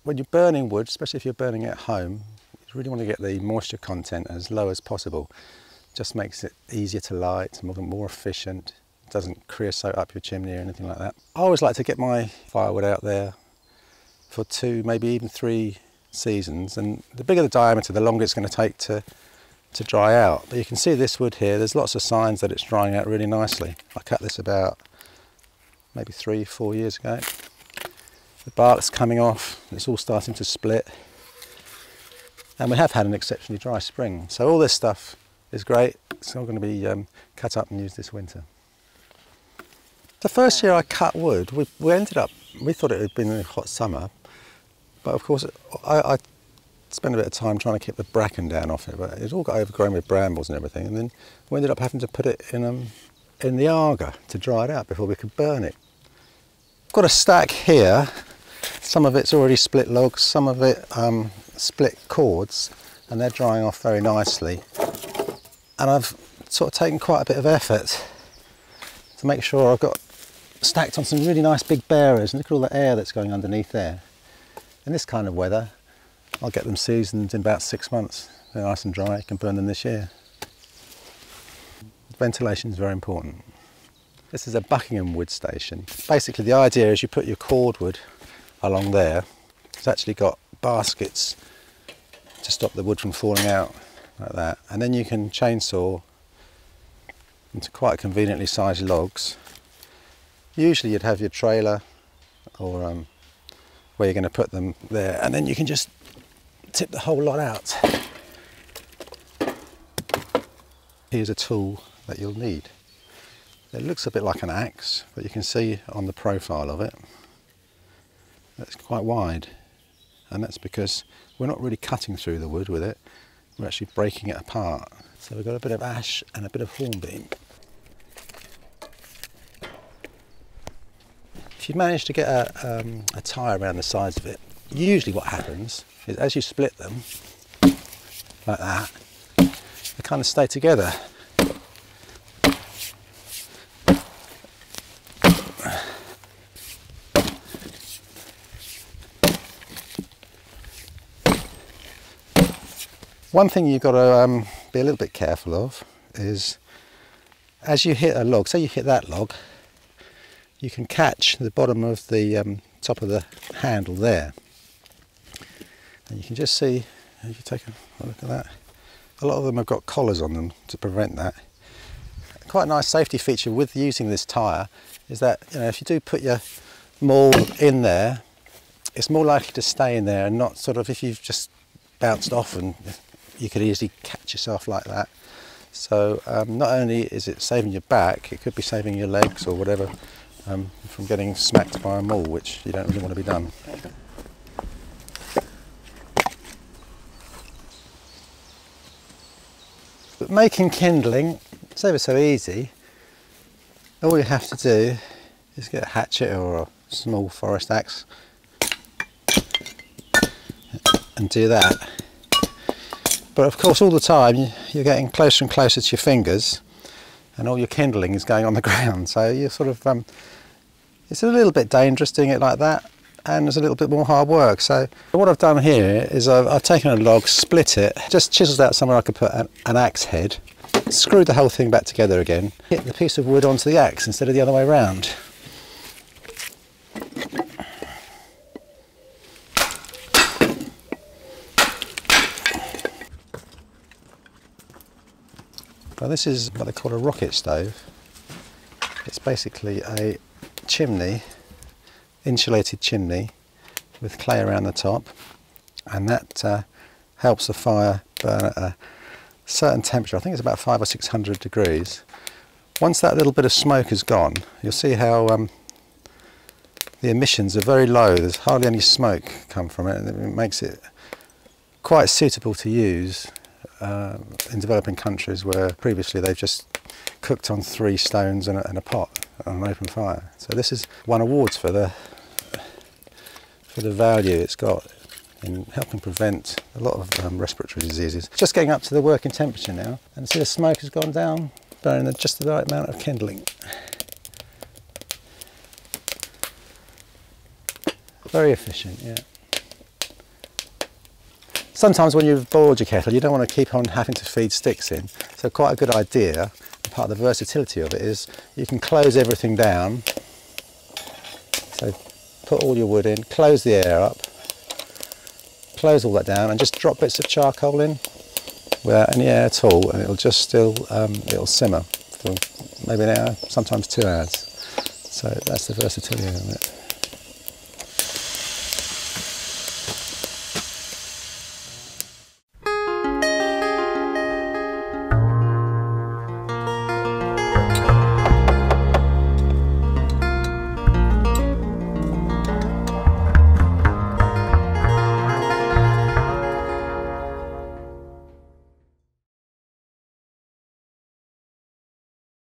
When you're burning wood, especially if you're burning it at home, you really want to get the moisture content as low as possible. It just makes it easier to light, more efficient. It doesn't creosote up your chimney or anything like that. I always like to get my firewood out there for 2, maybe even 3 seasons, and the bigger the diameter, the longer it's going to take to dry out. But you can see this wood here, there's lots of signs that it's drying out really nicely. I cut this about maybe 3-4 years ago. The bark's coming off, it's all starting to split, and we have had an exceptionally dry spring. So all this stuff is great. It's all going to be cut up and used this winter. The first year I cut wood, we thought it had been a hot summer, but of course I spent a bit of time trying to keep the bracken down off it, but it all got overgrown with brambles and everything, and then we ended up having to put it in the Aga to dry it out before we could burn it. I've got a stack here. Some of it's already split logs, some of it split cords, and they're drying off very nicely. And I've sort of taken quite a bit of effort to make sure I've got stacked on some really nice big bearers, and look at all the air that's going underneath there. In this kind of weather, I'll get them seasoned in about 6 months. They're nice and dry, I can burn them this year. Ventilation is very important. This is a Buckingham wood station. Basically the idea is you put your cordwood along there. It's actually got baskets to stop the wood from falling out like that, and then you can chainsaw into quite conveniently sized logs. Usually you'd have your trailer or where you're going to put them there, and then you can just tip the whole lot out. Here's a tool that you'll need. It looks a bit like an axe, but you can see on the profile of it that's quite wide, and that's because we're not really cutting through the wood with it, we're actually breaking it apart. So we've got a bit of ash and a bit of hornbeam. If you manage to get a tie around the sides of it, usually what happens is as you split them like that, they kind of stay together. One thing you've got to be a little bit careful of is as you hit a log, say you hit that log, you can catch the bottom of the top of the handle there. And you can just see, if you take a look at that, a lot of them have got collars on them to prevent that. Quite a nice safety feature with using this tyre is that, you know, if you do put your maul in there, it's more likely to stay in there and not sort of, if you've just bounced off, and you could easily catch yourself like that. So not only is it saving your back, it could be saving your legs or whatever from getting smacked by a maul, which you don't really want to be done. But making kindling, it's ever so easy. All you have to do is get a hatchet or a small forest axe and do that. But of course all the time you're getting closer and closer to your fingers, and all your kindling is going on the ground, so you're sort of it's a little bit dangerous doing it like that, and there's a little bit more hard work. So what I've done here is I've taken a log, split it, just chiseled out somewhere I could put an axe head, screwed the whole thing back together again, hit the piece of wood onto the axe instead of the other way around. Well, this is what they call a rocket stove. It's basically a chimney, insulated chimney with clay around the top, and that helps the fire burn at a certain temperature. I think it's about 500 or 600 degrees. Once that little bit of smoke is gone, you'll see how the emissions are very low. There's hardly any smoke come from it, and it makes it quite suitable to use in developing countries where previously they've just cooked on 3 stones and a pot on an open fire. So this has won awards for the value it's got in helping prevent a lot of respiratory diseases. Just getting up to the working temperature now, and see the smoke has gone down, burning just the right amount of kindling. Very efficient, yeah. sometimes when you've boiled your kettle, you don't want to keep on having to feed sticks in. So quite a good idea, part of the versatility of it is you can close everything down. So put all your wood in, close the air up, close all that down, and just drop bits of charcoal in without any air at all, and it'll just still, it'll simmer for maybe an hour, sometimes 2 hours. So that's the versatility of it.